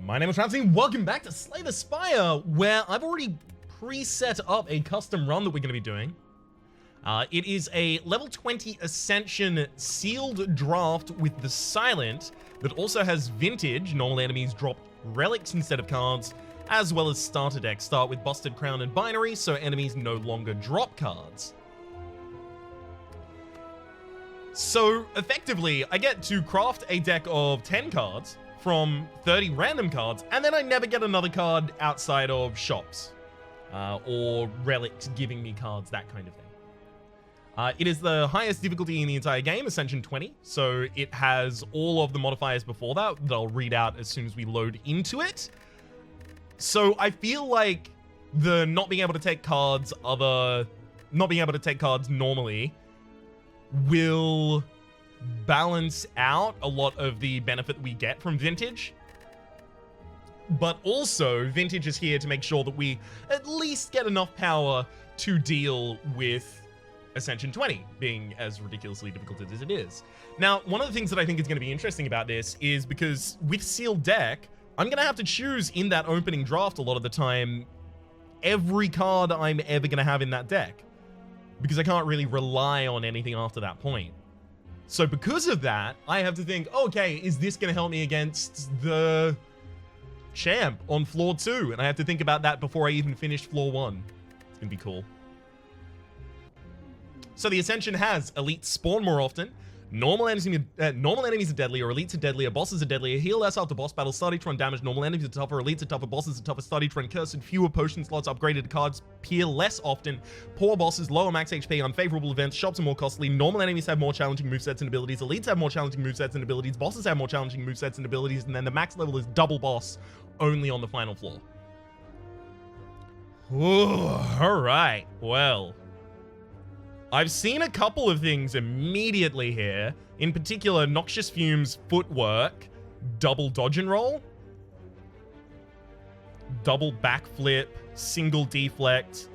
My name is Rhapsody, and welcome back to Slay the Spire, where I've already pre-set up a custom run that we're going to be doing. It is a level 20 Ascension sealed draft with the Silent that also has Vintage. Normal enemies drop relics instead of cards, as well as starter decks start with Busted Crown and Binary, so enemies no longer drop cards. So effectively, I get to craft a deck of 10 cards from 30 random cards, and then I never get another card outside of shops or relics giving me cards, that kind of thing. It is the highest difficulty in the entire game, Ascension 20, so it has all of the modifiers before that I'll read out as soon as we load into it. So I feel like the not being able to take cards normally will balance out a lot of the benefit we get from Vintage. But also, Vintage is here to make sure that we at least get enough power to deal with Ascension 20, being as ridiculously difficult as it is. Now, one of the things that I think is going to be interesting about this is because with Sealed Deck, I'm going to have to choose in that opening draft a lot of the time every card I'm ever going to have in that deck, because I can't really rely on anything after that point. So because of that, I have to think, okay, is this going to help me against the champ on floor 2? And I have to think about that before I even finish floor 1. It's going to be cool. So the Ascension has elites spawn more often, normal enemies are deadlier, elites are deadlier, bosses are deadlier, heal less after boss battles, start each run damage, normal enemies are tougher, elites are tougher, bosses are tougher, start each run cursed, fewer potion slots, upgraded cards appear less often, poor bosses, lower max HP, unfavorable events, shops are more costly, normal enemies have more challenging movesets and abilities, elites have more challenging movesets and abilities, bosses have more challenging movesets and abilities, and then the max level is double boss, only on the final floor. Ooh, alright, well, I've seen a couple of things immediately here. In particular, Noxious Fume's footwork, double dodge and roll, double backflip, single deflect,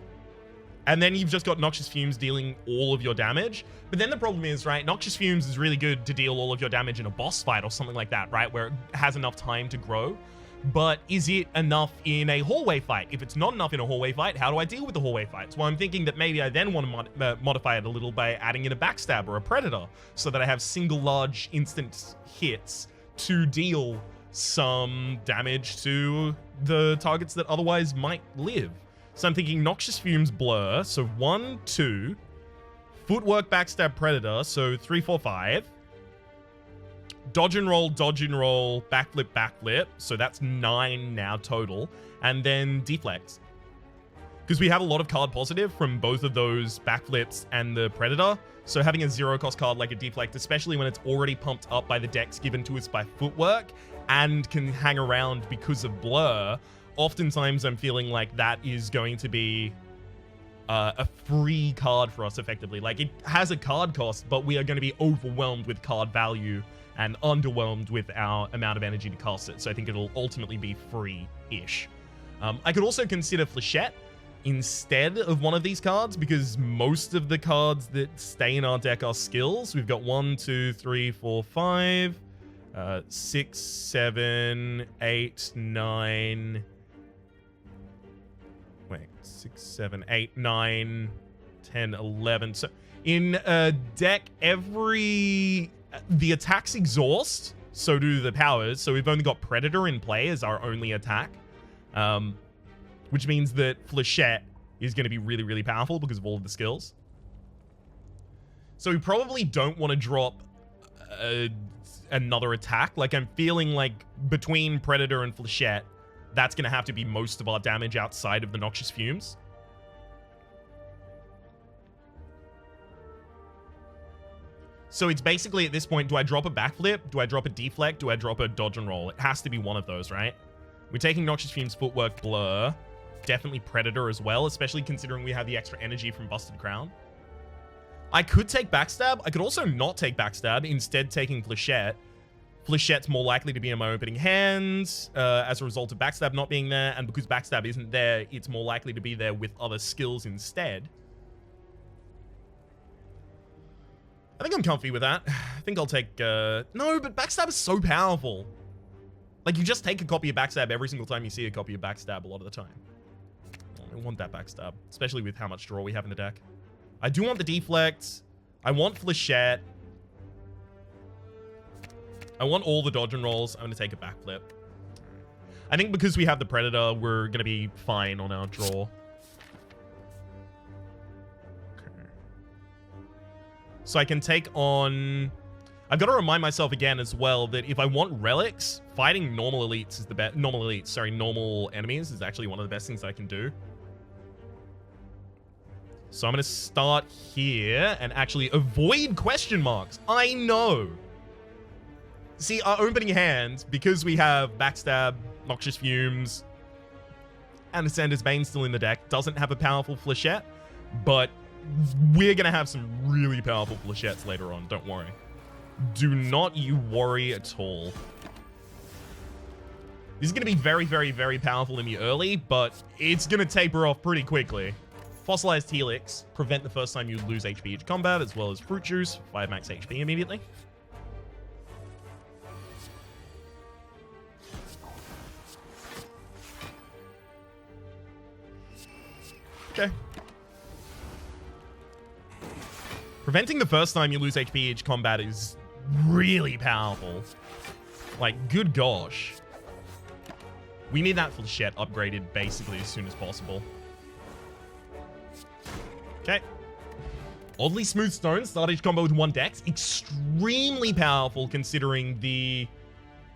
and then you've just got Noxious Fumes dealing all of your damage. But then the problem is, right, Noxious Fumes is really good to deal all of your damage in a boss fight or something like that, right, where it has enough time to grow. But is it enough in a hallway fight? If it's not enough in a hallway fight, how do I deal with the hallway fights? Well, I'm thinking that maybe I then want to modify it a little by adding in a backstab or a predator so that I have single large instant hits to deal some damage to the targets that otherwise might live. So I'm thinking Noxious Fumes blur, so 1, 2, footwork, backstab, predator, so 3, 4, 5. Dodge and roll, backflip, backflip. So that's 9 now total. And then deflect. Because we have a lot of card positive from both of those backflips and the Predator. So having a 0-cost card like a deflect, especially when it's already pumped up by the decks given to us by footwork and can hang around because of blur, oftentimes I'm feeling like that is going to be a free card for us effectively. Like, it has a card cost, but we are going to be overwhelmed with card value and underwhelmed with our amount of energy to cast it. So I think it'll ultimately be free-ish. I could also consider Flechette instead of one of these cards, because most of the cards that stay in our deck are skills. We've got 1, 2, 3, 4, 5, 6, 7, 8, 9... Wait, 6, 7, 8, 9, 10, 11. So in a deck, the attacks exhaust, so do the powers. So we've only got Predator in play as our only attack, which means that Flechette is going to be really, really powerful because of all of the skills. So we probably don't want to drop another attack. Like, I'm feeling like between Predator and Flechette, that's going to have to be most of our damage outside of the Noxious Fumes. So it's basically, at this point, do I drop a backflip? Do I drop a deflect? Do I drop a dodge and roll? It has to be one of those, right? We're taking Noxious Fumes, footwork, blur. Definitely Predator as well, especially considering we have the extra energy from Busted Crown. I could take backstab. I could also not take backstab, instead taking Flechette. Flechette's more likely to be in my opening hands as a result of backstab not being there, and because backstab isn't there, it's more likely to be there with other skills instead. I think I'm comfy with that. I think I'll take... No, but backstab is so powerful. Like, you just take a copy of Backstab every single time you see a copy of Backstab a lot of the time. I want that Backstab, especially with how much draw we have in the deck. I do want the Deflect. I want Flechette. I want all the dodge and rolls. I'm going to take a backflip. I think because we have the Predator, we're going to be fine on our draw. Okay. So I can take on... I've got to remind myself again as well that if I want relics, fighting normal elites is the best. Normal enemies is actually one of the best things I can do. So I'm going to start here and actually avoid question marks. I know. See, our opening hand, because we have Backstab, Noxious Fumes, and Ascender's Bane still in the deck, doesn't have a powerful Flechette, but we're going to have some really powerful Flechettes later on, don't worry. Do not you worry at all. This is going to be very, very, very powerful in the early, but it's going to taper off pretty quickly. Fossilized Helix, prevent the first time you lose HP each combat, as well as Fruit Juice, 5 max HP immediately. Okay. Preventing the first time you lose HP each combat is really powerful. Like, good gosh. We need that Flechette upgraded basically as soon as possible. Okay. Oddly Smooth Stone, start each combo with 1 dex. Extremely powerful considering the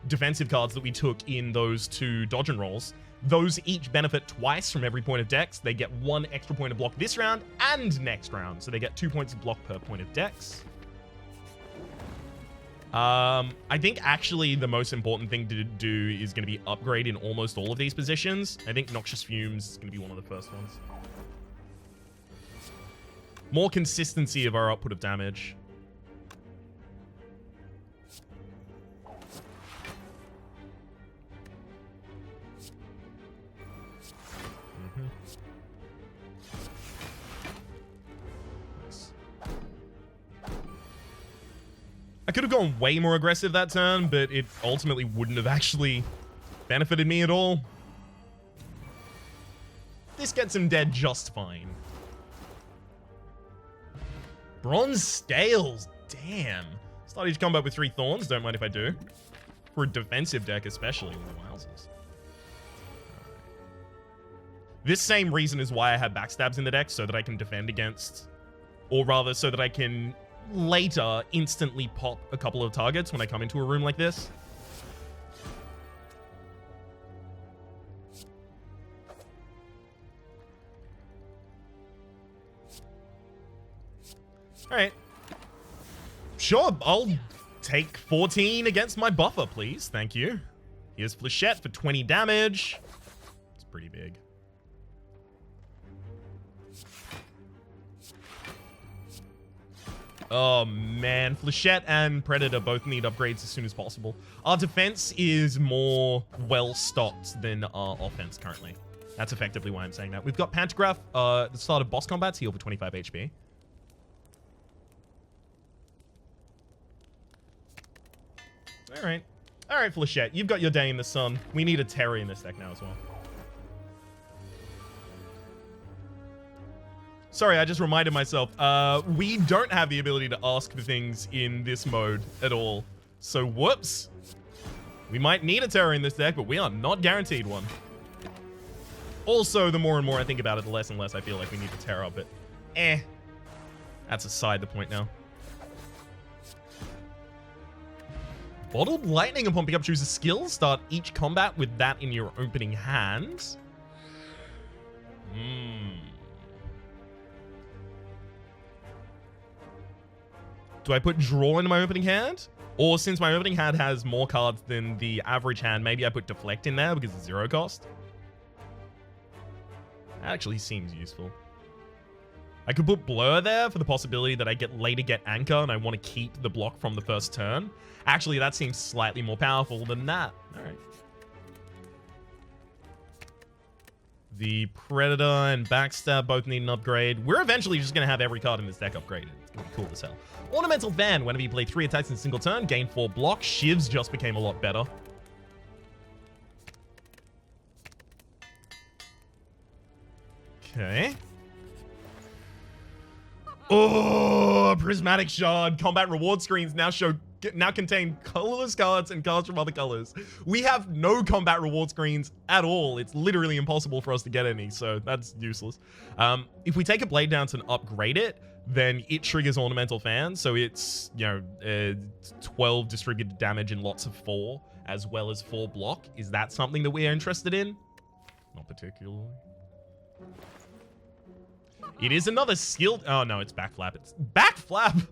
defensive cards that we took in those 2 dodge and rolls. Those each benefit twice from every point of dex. They get 1 extra point of block this round and next round. So they get 2 points of block per point of dex. I think actually the most important thing to do is going to be upgrade in almost all of these positions. I think Noxious Fumes is going to be one of the first ones. More consistency of our output of damage. I could have gone way more aggressive that turn, but it ultimately wouldn't have actually benefited me at all. This gets him dead just fine. Bronze Scales, damn. Start each combat with 3 Thorns, don't mind if I do. For a defensive deck especially. Wowzers. This same reason is why I have Backstabs in the deck, so that I can defend against, or rather so that I can later instantly pop a couple of targets when I come into a room like this. Alright. Sure, I'll take 14 against my buffer, please. Thank you. Here's Flechette for 20 damage. It's pretty big. Oh, man. Flechette and Predator both need upgrades as soon as possible. Our defense is more well-stocked than our offense currently. That's effectively why I'm saying that. We've got Pantograph at the start of boss combats, heal for 25 HP. Alright. Alright, Flechette. You've got your day in the sun. We need a Terror in this deck now as well. Sorry, I just reminded myself. We don't have the ability to ask for things in this mode at all. So, whoops. We might need a Terror in this deck, but we are not guaranteed one. Also, the more and more I think about it, the less and less I feel like we need a Terror, but that's aside the point now. Bottled Lightning upon pickup choose a skill. Start each combat with that in your opening hand. Do I put draw into my opening hand? Or since my opening hand has more cards than the average hand, maybe I put deflect in there because it's 0 cost? That actually seems useful. I could put blur there for the possibility that I later get anchor and I want to keep the block from the first turn. Actually, that seems slightly more powerful than that. All right. The Predator and Backstab both need an upgrade. We're eventually just going to have every card in this deck upgraded. It's going to be cool as hell. Ornamental Fan. Whenever you play 3 attacks in a single turn, gain 4 block. Shivs just became a lot better. Okay. Oh, Prismatic Shard. Combat reward screens now contain colorless cards and cards from other colors. We have no combat reward screens at all. It's literally impossible for us to get any, so that's useless. If we take a Blade Dance and upgrade it, then it triggers Ornamental Fan, so it's, 12 distributed damage in lots of 4, as well as 4 block. Is that something that we're interested in? Not particularly. It is another skill. Oh, no, it's Backflap. It's Backflap!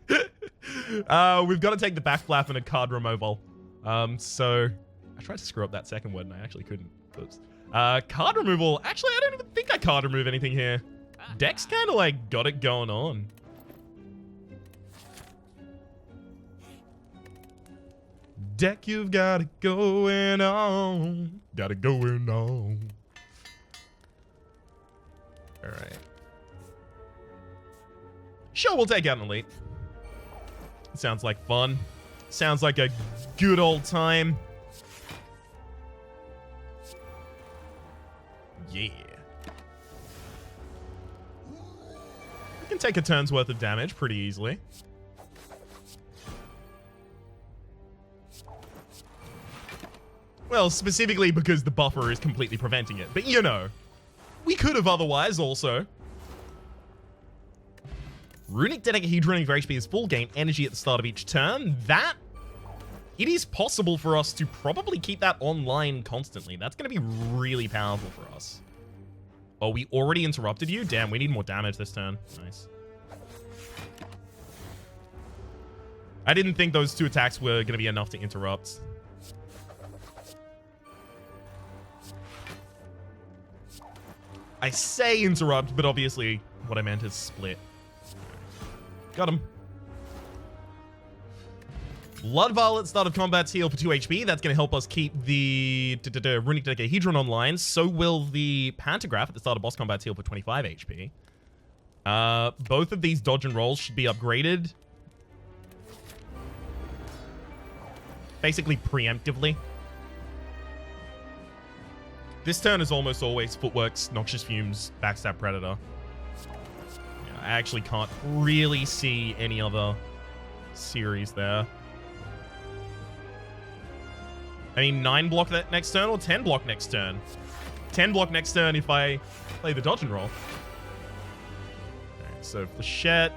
We've got to take the Backflap and a card removal. So I tried to screw up that second word and I actually couldn't. Oops. Card removal. Actually, I don't even think I card remove anything here. Deck's kind of like got it going on. Deck, you've got it going on. Got it going on. All right. Sure, we'll take out an elite. Sounds like fun. Sounds like a good old time. Yeah. We can take a turn's worth of damage pretty easily. Well, specifically because the buffer is completely preventing it. But, we could have otherwise also. Runic Dodecahedron and HP is full, gain energy at the start of each turn. It is possible for us to probably keep that online constantly. That's going to be really powerful for us. Oh, we already interrupted you? Damn, we need more damage this turn. Nice. I didn't think those 2 attacks were going to be enough to interrupt. I say interrupt, but obviously what I meant is split. Got him. Blood Violet, start of combat's heal for 2 HP. That's going to help us keep the Runic Dodecahedron online. So will the Pantograph at the start of boss combat's heal for 25 HP. Both of these dodge and rolls should be upgraded. Basically preemptively. This turn is almost always Footworks, Noxious Fumes, Backstab Predator. Yeah, I actually can't really see any other series there. I mean, 9 block that next turn or 10 block next turn? 10 block next turn if I play the dodge and roll. Okay, so Flechette,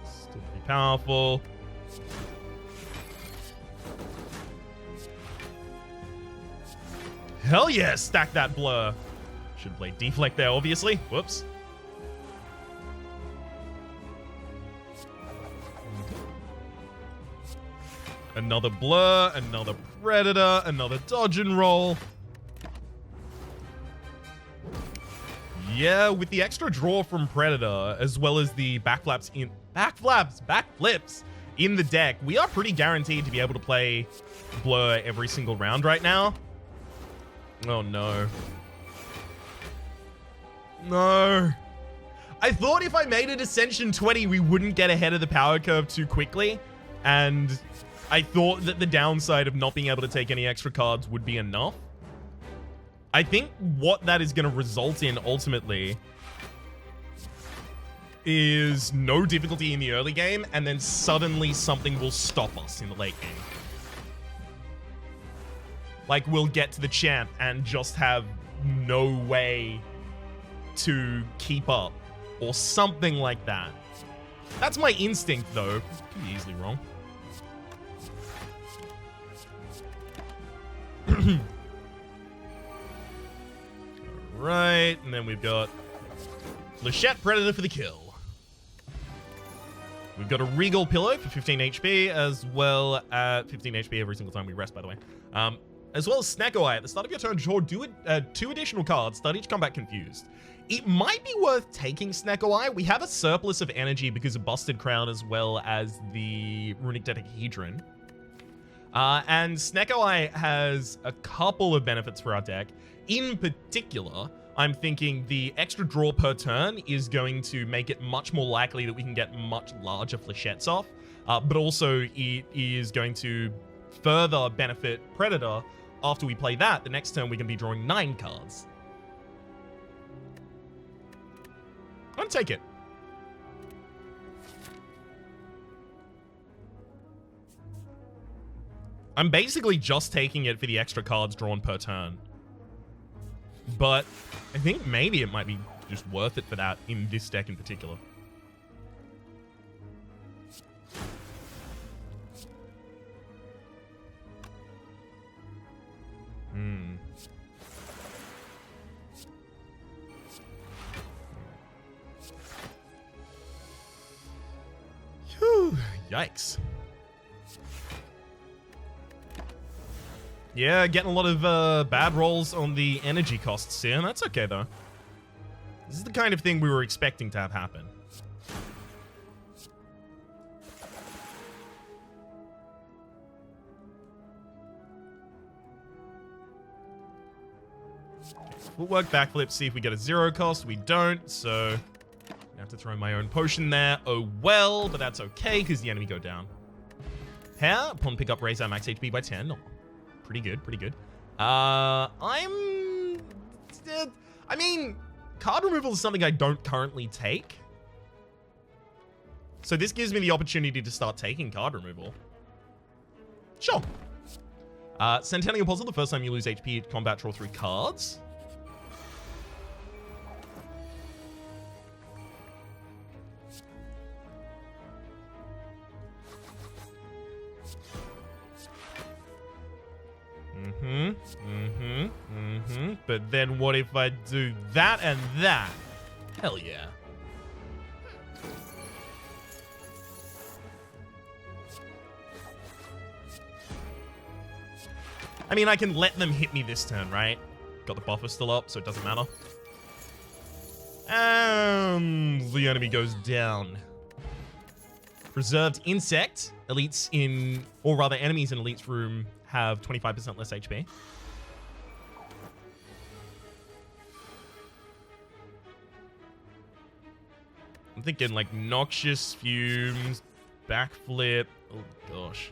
still pretty powerful. Hell yeah, stack that blur. Should play deflect there, obviously. Whoops. Another blur, another predator, another dodge and roll. Yeah, with the extra draw from predator, as well as the backflips in the deck, we are pretty guaranteed to be able to play blur every single round right now. Oh, no. No. I thought if I made it Ascension 20, we wouldn't get ahead of the power curve too quickly. And I thought that the downside of not being able to take any extra cards would be enough. I think what that is going to result in ultimately is no difficulty in the early game, and then suddenly something will stop us in the late game. Like, we'll get to the champ and just have no way to keep up. Or something like that. That's my instinct, though. Could be easily wrong. Alright, and then we've got Flechette Predator for the kill. We've got a Regal Pillow for 15 HP, as well as 15 HP every single time we rest, by the way. As well as Snecko Eye. At the start of your turn, draw 2 additional cards. Start each combat confused. It might be worth taking Snecko Eye. We have a surplus of energy because of Busted Crown as well as the Runic Dodecahedron. And Snecko Eye has a couple of benefits for our deck. In particular, I'm thinking the extra draw per turn is going to make it much more likely that we can get much larger Flechettes off. But also, it is going to further benefit Predator. After we play that, the next turn we're going to be drawing 9 cards. I'll take it. I'm basically just taking it for the extra cards drawn per turn. But I think maybe it might be just worth it for that in this deck in particular. Whew, yikes. Yeah, getting a lot of bad rolls on the energy costs here. That's okay, though. This is the kind of thing we were expecting to have happen. Footwork, backflip, see if we get a 0 cost. We don't, so I have to throw my own potion there. Oh well, but that's okay, because the enemy go down. Hair, upon pickup, raise our max HP by 10. Oh, pretty good, pretty good. I mean, card removal is something I don't currently take. So this gives me the opportunity to start taking card removal. Sure. Centennial Puzzle, the first time you lose HP at combat, draw 3 cards. But then what if I do that and that? Hell yeah. I mean, I can let them hit me this turn, right? Got the buffer still up, so it doesn't matter. And the enemy goes down. Preserved Insect. Elites in, or rather enemies in Elite's room have 25% less HP. I'm thinking like Noxious Fumes, Backflip. Oh gosh.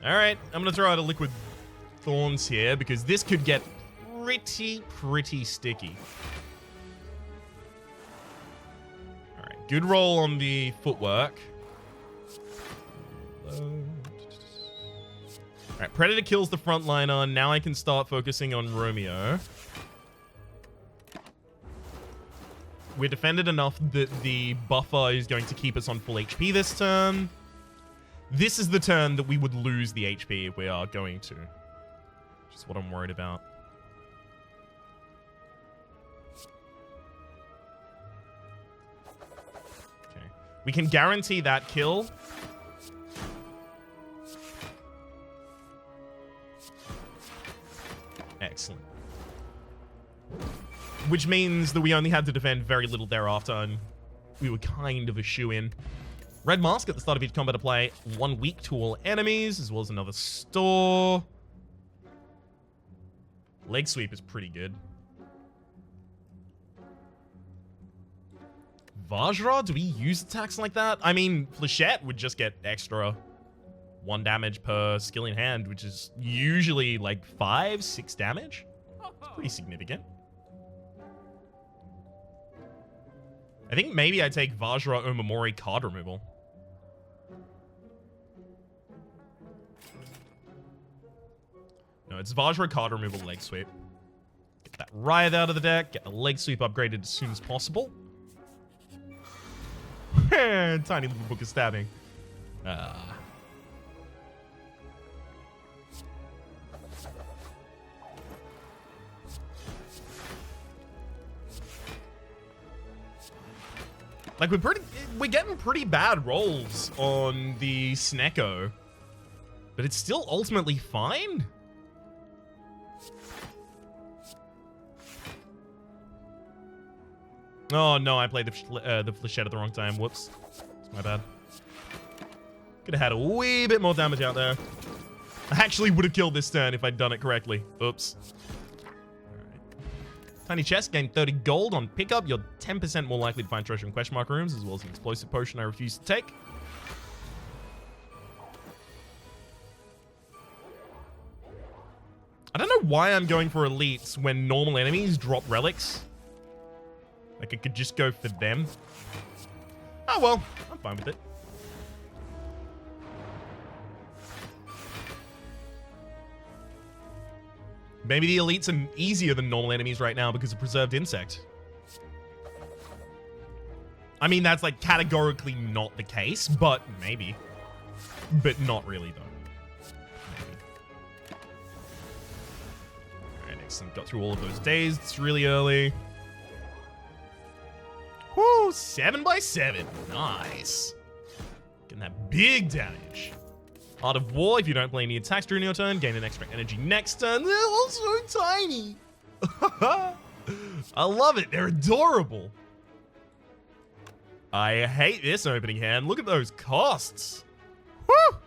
Alright, I'm gonna throw out a Liquid Thorns here because this could get pretty sticky. Alright, good roll on the footwork. Alright, Predator kills the frontliner. Now I can start focusing on Romeo. We're defended enough that the buffer is going to keep us on full HP this turn. This is the turn that we would lose the HP if we are going to. Which is what I'm worried about. Okay. We can guarantee that kill. Excellent. Which means that we only had to defend very little thereafter, and we were kind of a shoo-in. Red Mask at the start of each combat to play 1 weak to all enemies, as well as another store. Leg Sweep is pretty good. Vajra, do we use attacks like that? I mean, Flechette would just get extra 1 damage per skill in hand, which is usually like 5, 6 damage. It's pretty significant. I think maybe I take Vajra Omamori card removal. No, it's Vajra card removal, leg sweep. Get that Riot out of the deck, get the leg sweep upgraded as soon as possible. Tiny little book of stabbing. Like, we're getting pretty bad rolls on the Snecko, but it's still ultimately fine. Oh no, I played the Flechette at the wrong time. Whoops, it's my bad. Could have had a wee bit more damage out there. I actually would have killed this turn if I'd done it correctly. Oops. Tiny chest, gain 30 gold on pickup. You're 10% more likely to find treasure in question mark rooms, as well as an explosive potion I refuse to take. know why I'm going for elites when normal enemies drop relics. Like, I could just go for them. Oh, well, I'm fine with it. Maybe the elites are easier than normal enemies right now because of Preserved Insect. I mean, that's like categorically not the case, but maybe. But not really, though. Maybe. Alright, excellent. Got through all of those days. It's really early. Woo! 7 by 7. Nice. Getting that big damage. Art of War, if you don't play any attacks during your turn, gain an extra energy next turn. They're all so tiny. I love it. They're adorable. I hate this opening hand. Look at those costs. Woo!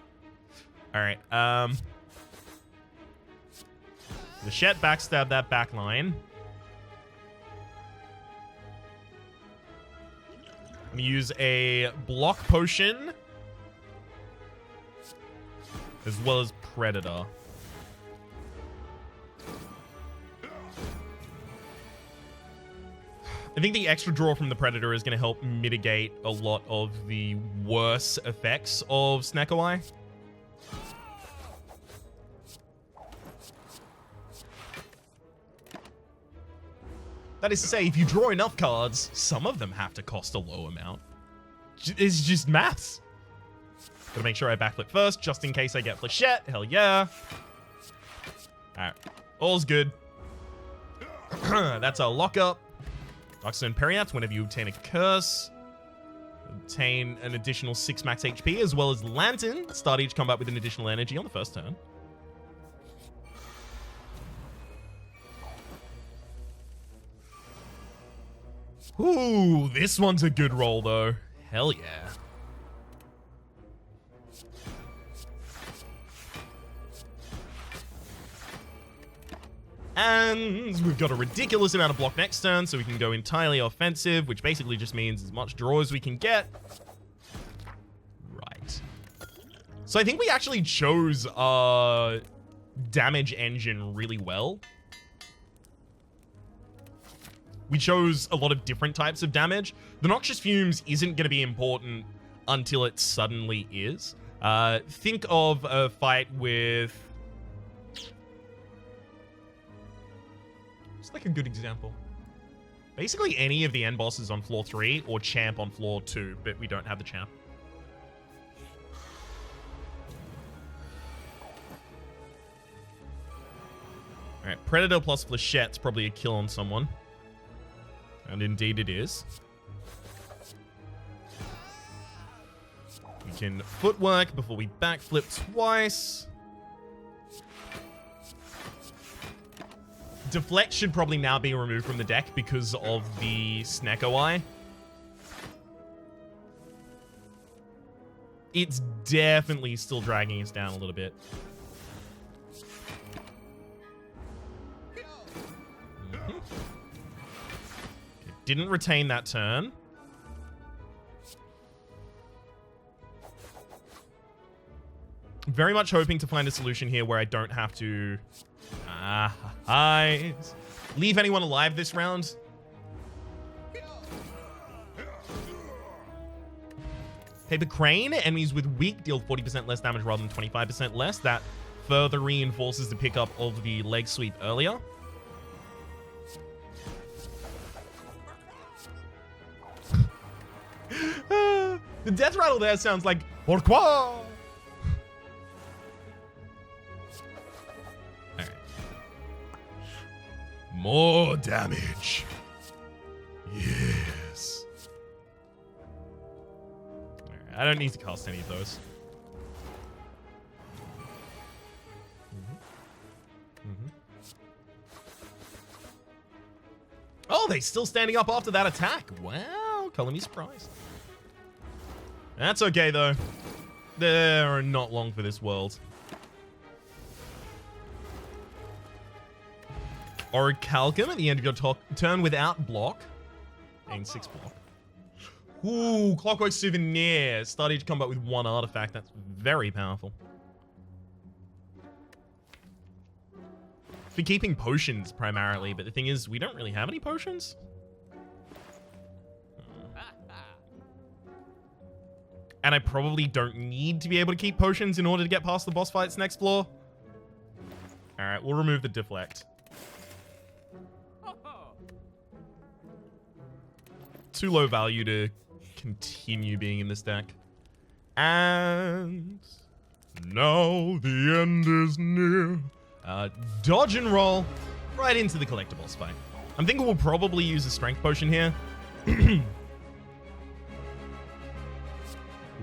Alright, Lachette backstab that back line. I'm gonna use a block potion. As well as Predator. I think the extra draw from the Predator is going to help mitigate a lot of the worse effects of Snecko Eye. That is to say, if you draw enough cards, some of them have to cost a low amount. It's just maths. Gotta make sure I backflip first, just in case I get Flechette. Hell yeah. Alright. All's good. That's our lockup. Darkstone Periapt, whenever you obtain a curse, obtain an additional 6 max HP, as well as Lantern. Start each combat with an additional energy on the first turn. Ooh, this one's a good roll, though. Hell yeah. And we've got a ridiculous amount of block next turn, so we can go entirely offensive, which basically just means as much draw as we can get. Right. So I think we actually chose our damage engine really well. We chose a lot of different types of damage. The Noxious Fumes isn't going to be important until it suddenly is. Think of a fight with... It's like a good example. Basically any of the end bosses on floor 3 or champ on floor 2, but we don't have the champ. Alright, Predator plus Flechette's probably a kill on someone. And indeed it is. We can footwork before we backflip twice. Deflect should probably now be removed from the deck because of the Snecko Eye. It's definitely still dragging us down a little bit. Okay, didn't retain that turn. Very much hoping to find a solution here where I don't have to... leave anyone alive this round. Paper Crane. Enemies with weak deal 40% less damage rather than 25% less. That further reinforces the pickup of the leg sweep earlier. The death rattle there sounds like pourquoi? More damage. Yes. Right, I don't need to cast any of those. Oh, they're still standing up after that attack. Wow, color me surprised. That's okay, though. They're not long for this world. Orichalcum at the end of your turn without block. Gain 6 block. Ooh, Clockwork Souvenir. Start each combat with 1 artifact. That's very powerful. for keeping potions primarily, but the thing is, we don't really have any potions. And I probably don't need to be able to keep potions in order to get past the boss fights next floor. Alright, we'll remove the deflect. Too low value to continue being in this deck. And now the end is near. Dodge and roll right into the collectible fight. I'm thinking we'll probably use a strength potion here.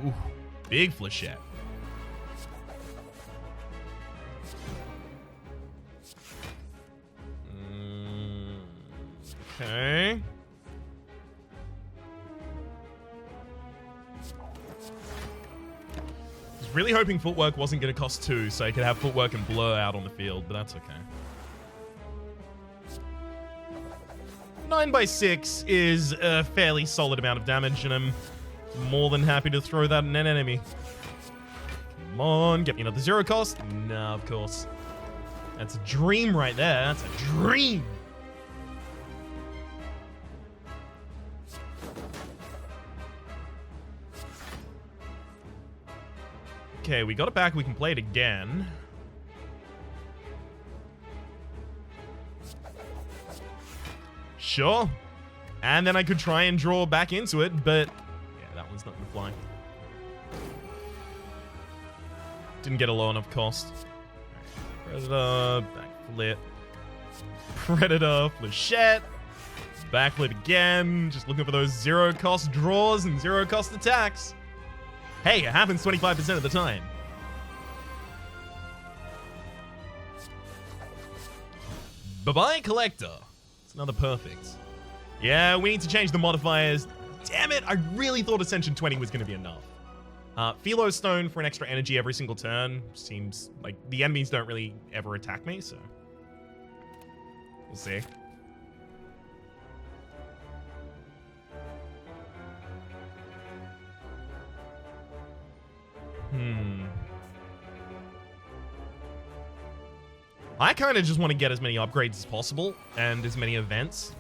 Ooh, big flechette. Okay. I was really hoping footwork wasn't going to cost 2, so I could have footwork and blur out on the field, but that's okay. 9x6 is a fairly solid amount of damage, and I'm more than happy to throw that at an enemy. Come on, get me another 0 cost. No, of course. That's a dream right there. That's a dream. Okay, we got it back. We can play it again. Sure. And then I could try and draw back into it, but yeah, that one's not gonna fly. Didn't get a low enough cost. Predator, backflip. Predator, flechette. Backflip again. Just looking for those 0 cost draws and 0 cost attacks. Hey, it happens 25% of the time. Bye-bye, Collector. It's another perfect. Yeah, we need to change the modifiers. Damn it, I really thought Ascension 20 was going to be enough. Philo Stone for an extra energy every single turn. Seems like the enemies don't really ever attack me, so we'll see. I kind of just want to get as many upgrades as possible and as many events.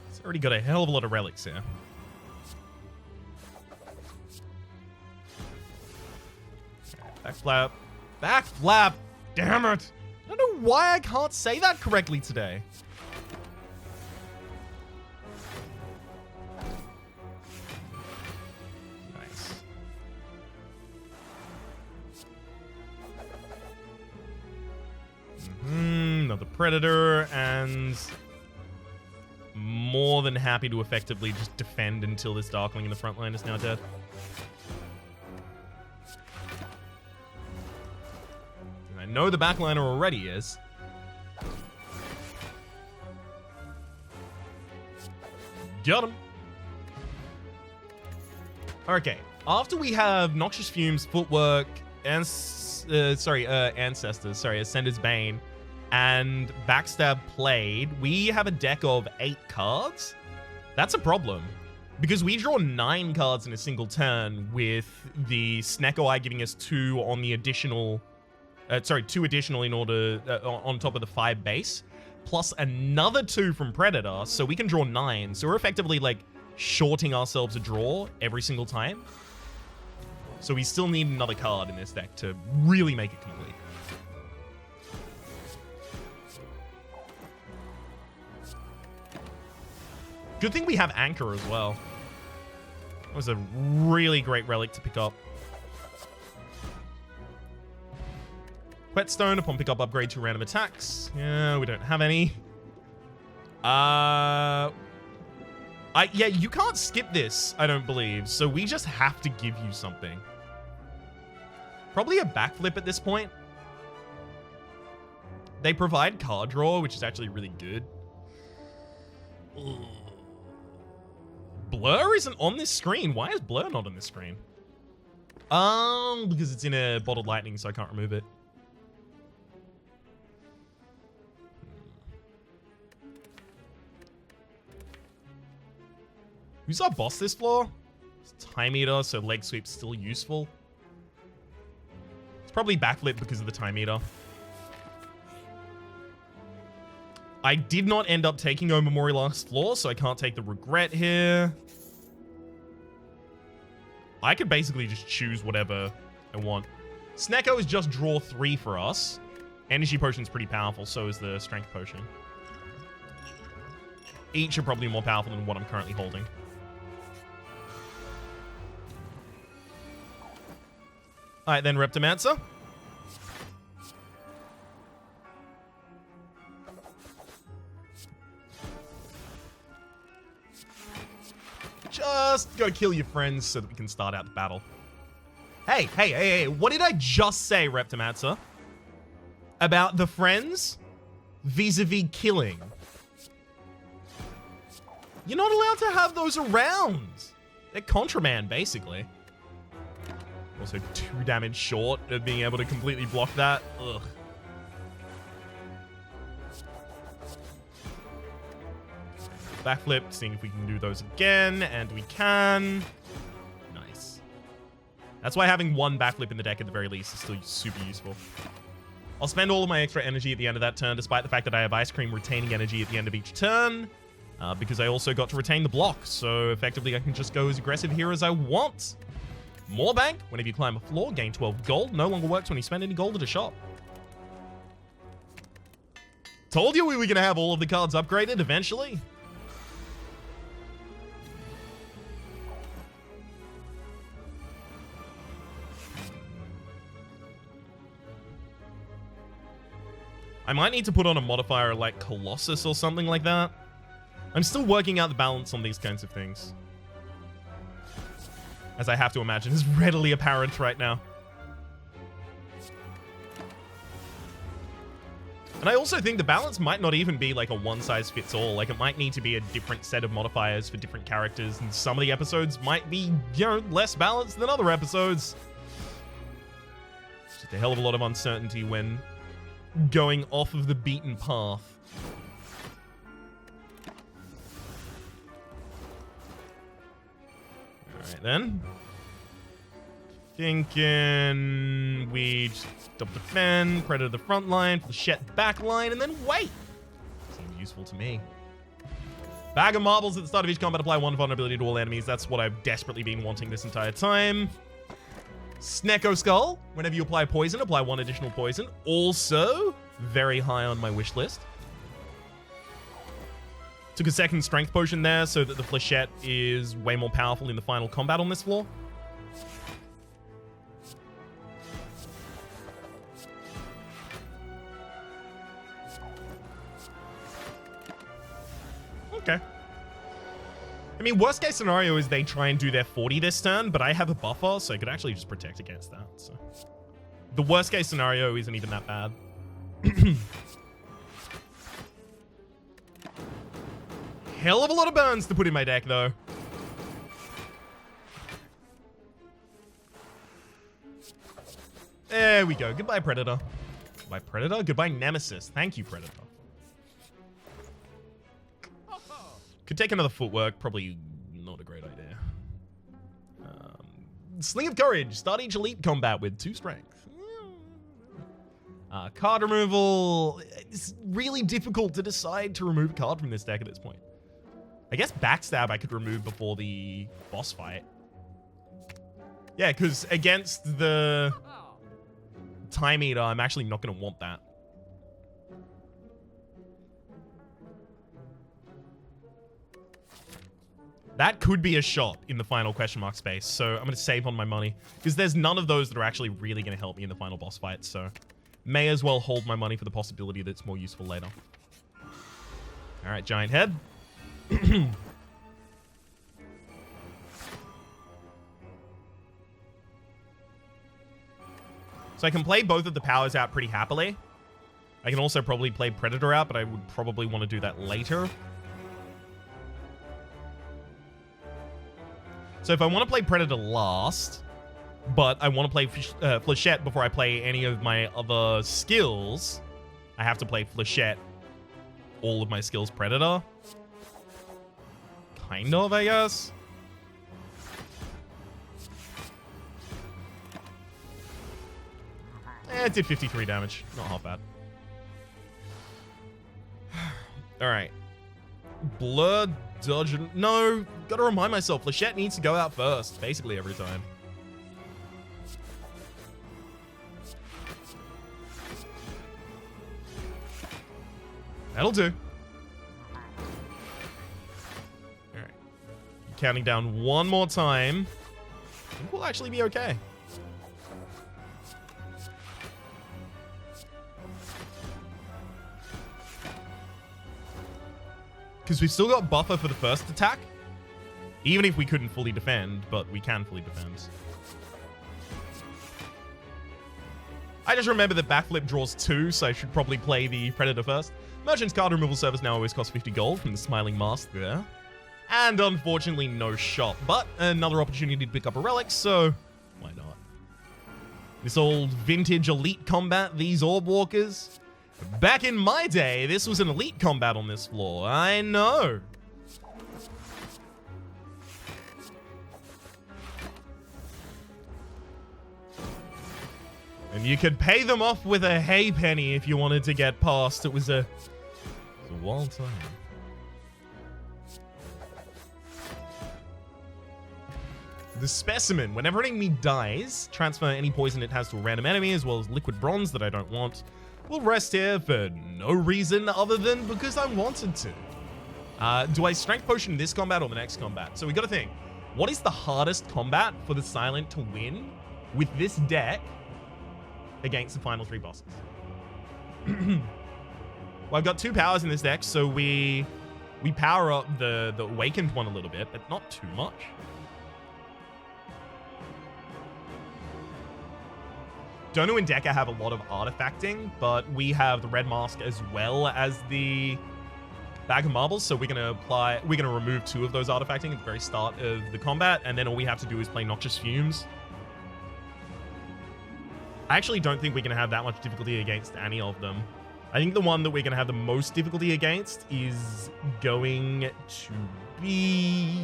It's already got a hell of a lot of relics here. Backflap. Backflap! Damn it! I don't know why I can't say that correctly today. Nice. Another Predator, and more than happy to effectively just defend until this Darkling in the front line is now dead. And I know the backliner already is. Got him. Okay, after we have Noxious Fumes, Footwork, and Ancestors, Ascender's Bane, and Backstab played, we have a deck of 8 cards. That's a problem, because we draw 9 cards in a single turn, with the Snecko Eye giving us 2 on the additional, 2 additional in order, on top of the 5 base, plus another 2 from Predator, so we can draw 9. So we're effectively, like, shorting ourselves a draw every single time. So we still need another card in this deck to really make it complete. Good thing we have Anchor as well. That was a really great relic to pick up. Whetstone upon pickup upgrade to random attacks. Yeah, we don't have any. Yeah, you can't skip this, I don't believe. So we just have to give you something. Probably a backflip at this point. They provide card draw, which is actually really good. Blur isn't on this screen. Why is Blur not on this screen? Because it's in a Bottled Lightning, so I can't remove it. Who's our boss this floor? It's Time Eater, so Leg Sweep's still useful. It's probably backflip because of the Time Eater. I did not end up taking Omamori last floor, so I can't take the regret here. I could basically just choose whatever I want. Snecko is just draw 3 for us. Energy Potion's pretty powerful, so is the Strength Potion. Each are probably more powerful than what I'm currently holding. Alright then, Reptomancer. Just go kill your friends so that we can start out the battle. Hey, what did I just say, Reptomancer? About the friends vis-a-vis killing? You're not allowed to have those around. They're contraband, basically. Also 2 damage short of being able to completely block that. Ugh. Backflip, seeing if we can do those again, and we can. Nice. That's why having 1 backflip in the deck at the very least is still super useful. I'll spend all of my extra energy at the end of that turn, despite the fact that I have Ice Cream retaining energy at the end of each turn, because I also got to retain the block, so effectively I can just go as aggressive here as I want. More bank. Whenever you climb a floor, gain 12 gold. No longer works when you spend any gold at a shop. Told you we were going to have all of the cards upgraded eventually. I might need to put on a modifier like Colossus or something like that. I'm still working out the balance on these kinds of things, as I have to imagine is readily apparent right now. And I also think the balance might not even be like a one-size-fits-all. Like, it might need to be a different set of modifiers for different characters, and some of the episodes might be, you know, less balanced than other episodes. Just a hell of a lot of uncertainty when going off of the beaten path. Alright then. Thinking we just double defend, Predator the front line, Flechette the back line, and then wait. Seems useful to me. Bag of marbles at the start of each combat, apply 1 vulnerability to all enemies. That's what I've desperately been wanting this entire time. Snecko Skull. Whenever you apply poison, apply 1 additional poison. Also, very high on my wish list. Took a second strength potion there so that the Flechette is way more powerful in the final combat on this floor. Okay. I mean, worst case scenario is they try and do their 40 this turn, but I have a buffer, so I could actually just protect against that. So the worst case scenario isn't even that bad. Hell of a lot of burns to put in my deck, though. There we go. Goodbye, Predator. Goodbye, Predator. Goodbye, Nemesis. Thank you, Predator. Could take another footwork. Probably not a great idea. Sling of Courage. Start each elite combat with 2 strength. Card removal. It's really difficult to decide to remove a card from this deck at this point. I guess Backstab I could remove before the boss fight. Yeah, because against the Time Eater, I'm actually not going to want that. That could be a shot in the final question mark space, so I'm going to save on my money, because there's none of those that are actually really going to help me in the final boss fight, so may as well hold my money for the possibility that it's more useful later. Alright, Giant Head. So I can play both of the powers out pretty happily. I can also probably play Predator out, but I would probably want to do that later. So if I want to play Predator last, but I want to play Flechette before I play any of my other skills, I have to play Flechette, all of my skills Predator. Kind of, I guess. It did 53 damage. Not half bad. All right. Blur, dodge, no. Gotta remind myself, Flechette needs to go out first, basically every time. That'll do. All right. Counting down one more time. I think we'll actually be okay. Because we've still got buffer for the first attack. Even if we couldn't fully defend, but we can fully defend. I just remember that backflip draws 2, so I should probably play the Predator first. Merchant's card removal service now always costs 50 gold from the Smiling Mask there. And unfortunately, no shop. But another opportunity to pick up a relic, so why not? This old vintage elite combat, these Orb Walkers. Back in my day, this was an elite combat on this floor. I know. And you could pay them off with a hay penny if you wanted to get past. It was a wild time. The Specimen. Whenever an enemy dies, transfer any poison it has to a random enemy, as well as liquid bronze that I don't want. We'll rest here for no reason other than because I wanted to. Do I strength potion this combat or the next combat? So we got to think. What is the hardest combat for the Silent to win with this deck against the final 3 bosses? Well, I've got 2 powers in this deck, so we power up the Awakened one a little bit, but not too much. Dono and Deca have a lot of artifacting, but we have the Red Mask as well as the Bag of Marbles, so we're gonna remove 2 of those artifacting at the very start of the combat, and then all we have to do is play Noxious Fumes. I actually don't think we're gonna have that much difficulty against any of them. I think the one that we're gonna have the most difficulty against is going to be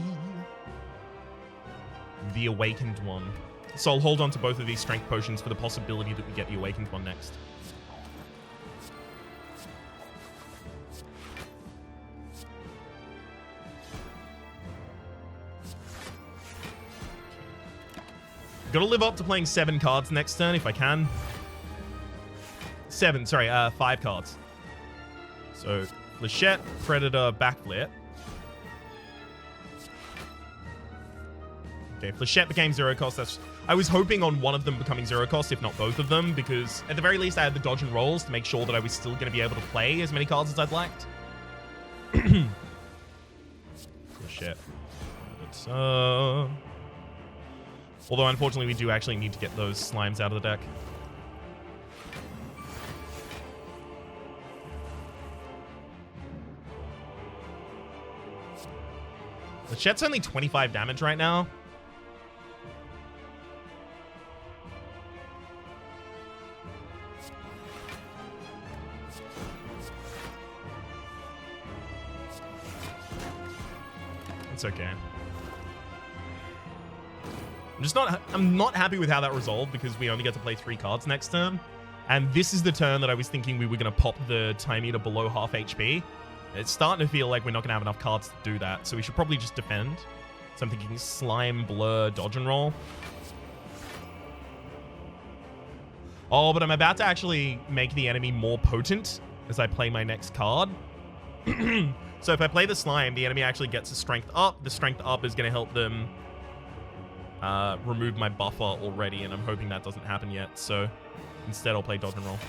the Awakened one. So I'll hold on to both of these strength potions for the possibility that we get the Awakened one next. Gotta live up to playing 7 cards next turn if I can. 5 cards. So, Flechette, Predator, Backflip. Okay, Flechette became 0 cost. I was hoping on one of them becoming 0 cost, if not both of them, because at the very least I had the dodge and rolls to make sure that I was still going to be able to play as many cards as I'd liked. Flechette. Although, unfortunately, we do actually need to get those slimes out of the deck. Flechette's only 25 damage right now. It's okay. I'm not happy with how that resolved because we only get to play 3 cards next turn. And this is the turn that I was thinking we were going to pop the Time Eater below half HP. It's starting to feel like we're not going to have enough cards to do that. So we should probably just defend. So I'm thinking Slime, Blur, Dodge and Roll. Oh, but I'm about to actually make the enemy more potent as I play my next card. So if I play the Slime, the enemy actually gets a Strength Up. The Strength Up is going to help them remove my buffer already, and I'm hoping that doesn't happen yet. So instead, I'll play Dodge and Roll.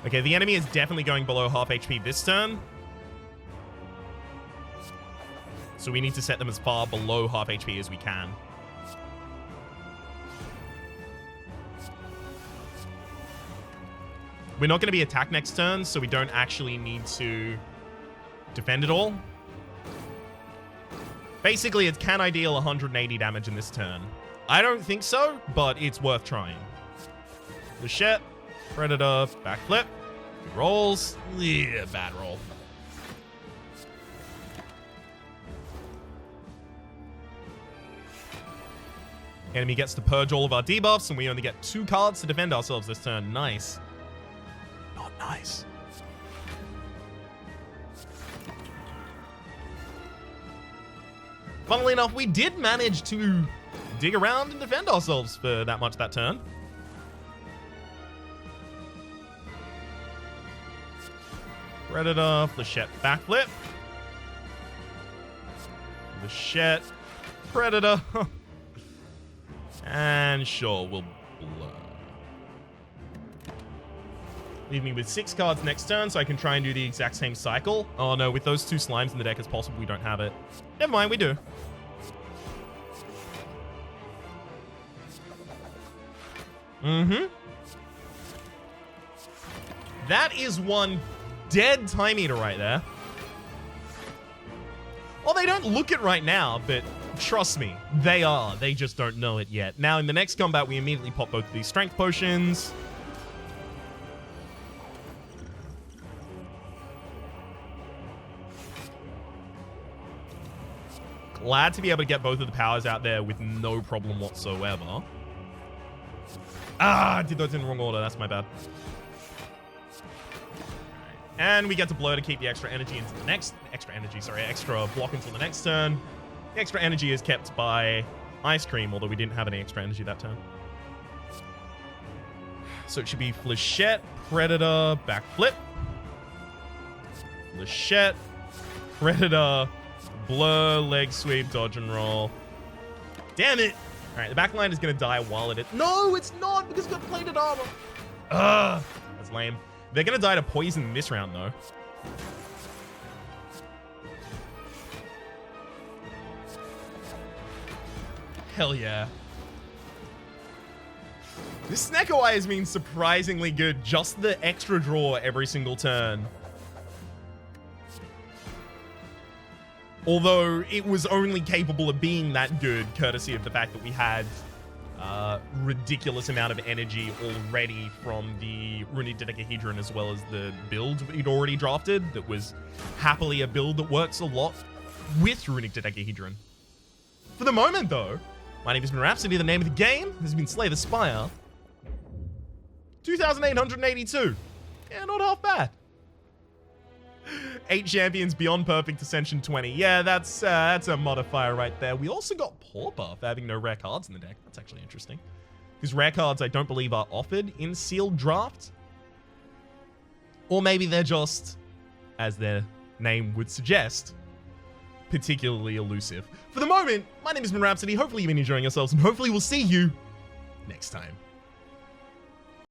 Okay, the enemy is definitely going below half HP this turn. So we need to set them as far below half HP as we can. We're not going to be attacked next turn, so we don't actually need to defend at all. Basically, it's can I deal 180 damage in this turn? I don't think so, but it's worth trying. Flechette, Predator, Backflip, rolls. Yeah, bad roll. Enemy gets to purge all of our debuffs, and we only get 2 cards to defend ourselves this turn. Nice. Funnily enough, we did manage to dig around and defend ourselves for that much that turn. Predator, Flechette, backflip. Flechette, Predator. And sure, we'll blur. Leave me with 6 cards next turn so I can try and do the exact same cycle. Oh no, with those 2 slimes in the deck, it's possible we don't have it. Never mind, we do. That is one dead Time Eater right there. Well, they don't look it right now, but trust me, they are. They just don't know it yet. Now, in the next combat, we immediately pop both of these strength potions. Glad to be able to get both of the powers out there with no problem whatsoever. Ah, I did those in the wrong order. That's my bad. And we get to blur to keep the extra energy into the next... extra block until the next turn. The extra energy is kept by Ice Cream, although we didn't have any extra energy that turn. So it should be Flechette, Predator, backflip. Flechette, Predator, blur, leg sweep, dodge and roll. Damn it! Alright, the back line is going to die while it is... No, it's not, because it's got plated armor. Ugh, that's lame. They're going to die to poison this round, though. Hell yeah. This Snecko Eye has been surprisingly good. Just the extra draw every single turn. Although it was only capable of being that good courtesy of the fact that we had ridiculous amount of energy already from the Runic Dodecahedron, as well as the build we'd already drafted that was happily a build that works a lot with Runic Dodecahedron. For the moment, though, my name has been Rhapsody. The name of the game has been Slay the Spire. 2,882. Yeah, not half bad. 8 champions beyond perfect ascension 20. Yeah, that's a modifier right there. We also got Pauper for having no rare cards in the deck. That's actually interesting. Because rare cards I don't believe are offered in sealed draft. Or maybe they're just, as their name would suggest, particularly elusive. For the moment, my name has been Rhapsody. Hopefully you've been enjoying yourselves, and hopefully we'll see you next time.